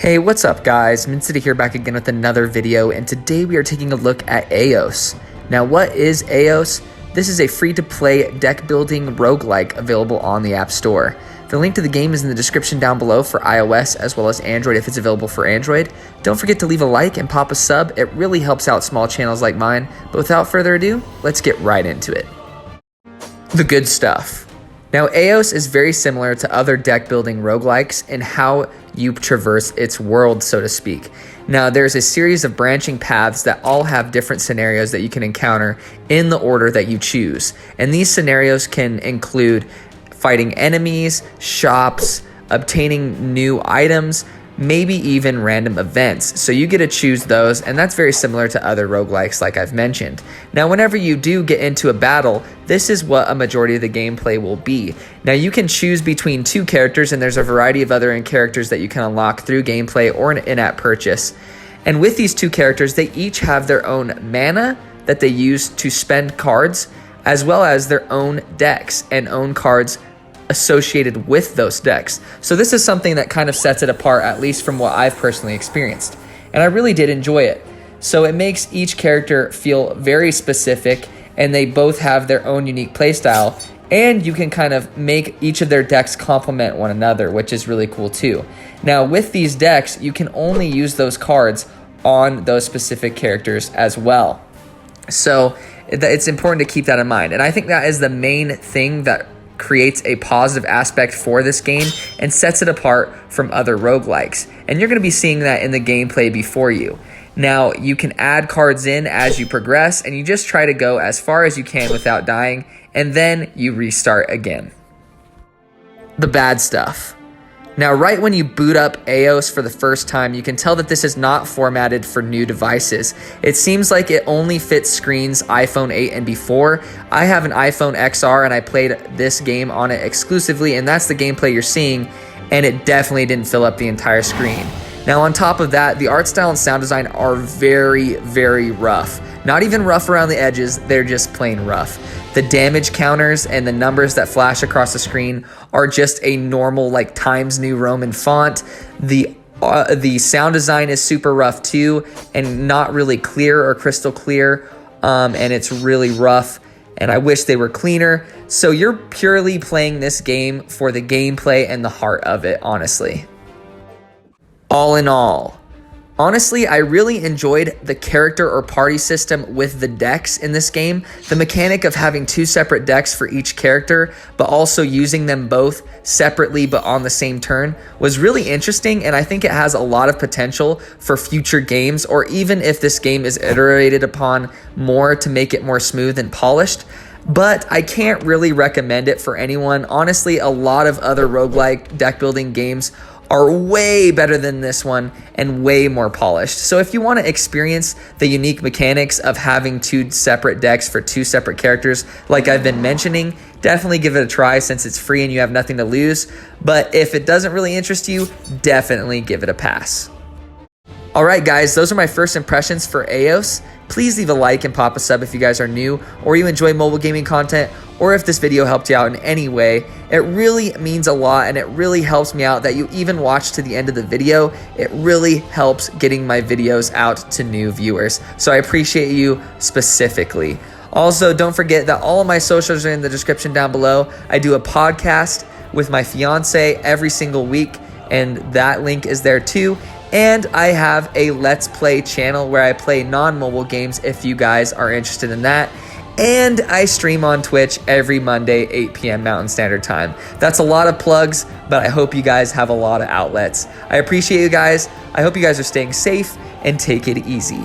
Hey, what's up guys? Mincity here back again with another video, and today we are taking a look at Aeyos. Now what is Aeyos? This is a free-to-play deck-building roguelike available on the App Store. The link to the game is in the description down below for iOS as well as Android if it's available for Android. Don't forget to leave a like and pop a sub, it really helps out small channels like mine. But without further ado, let's get right into it. The good stuff. Now, Aeyos is very similar to other deck-building roguelikes in how you traverse its world, so to speak. Now, there's a series of branching paths that all have different scenarios that you can encounter in the order that you choose. And these scenarios can include fighting enemies, shops, obtaining new items, maybe even random events. So you get to choose those, and that's very similar to other roguelikes like I've mentioned. Now, whenever you do get into a battle, this is what a majority of the gameplay will be. Now, you can choose between two characters, and there's a variety of other characters that you can unlock through gameplay or an in-app purchase. And with these two characters, they each have their own mana that they use to spend cards, as well as their own decks and own cards associated with those decks. So this is something that kind of sets it apart, at least from what I've personally experienced. And I really did enjoy it. So it makes each character feel very specific, and they both have their own unique playstyle, and you can kind of make each of their decks complement one another, which is really cool too. Now with these decks, you can only use those cards on those specific characters as well. So it's important to keep that in mind. And I think that is the main thing that creates a positive aspect for this game and sets it apart from other roguelikes. And you're going to be seeing that in the gameplay before you. Now, you can add cards in as you progress, and you just try to go as far as you can without dying, and then you restart again. The bad stuff. Now, right when you boot up Aeyos for the first time, you can tell that this is not formatted for new devices. It seems like it only fits screens iPhone 8 and before. I have an iPhone XR and I played this game on it exclusively, and that's the gameplay you're seeing, and it definitely didn't fill up the entire screen. Now, on top of that, the art style and sound design are very, very rough. Not even rough around the edges, they're just plain rough. The damage counters and the numbers that flash across the screen are just a normal like Times New Roman font. The sound design is super rough too, and not really clear or crystal clear, and it's really rough, and I wish they were cleaner. So you're purely playing this game for the gameplay and the heart of it, honestly. All in all, honestly, I really enjoyed the character or party system with the decks in this game. The mechanic of having two separate decks for each character, but also using them both separately but on the same turn was really interesting, and I think it has a lot of potential for future games, or even if this game is iterated upon more to make it more smooth and polished. But I can't really recommend it for anyone. Honestly, a lot of other roguelike deck building games are way better than this one and way more polished. So if you want to experience the unique mechanics of having two separate decks for two separate characters like I've been mentioning, definitely give it a try since it's free and you have nothing to lose. But if it doesn't really interest you, definitely give it a pass. Alright guys, those are my first impressions for Aeyos. Please leave a like and pop a sub if you guys are new or you enjoy mobile gaming content, or if this video helped you out in any way. It really means a lot, and it really helps me out that you even watch to the end of the video. It really helps getting my videos out to new viewers. So I appreciate you specifically. Also, don't forget that all of my socials are in the description down below. I do a podcast with my fiance every single week, and that link is there too. And I have a Let's Play channel where I play non-mobile games if you guys are interested in that. And I stream on Twitch every Monday, 8 p.m. Mountain Standard Time. That's a lot of plugs, but I hope you guys have a lot of outlets. I appreciate you guys. I hope you guys are staying safe and take it easy.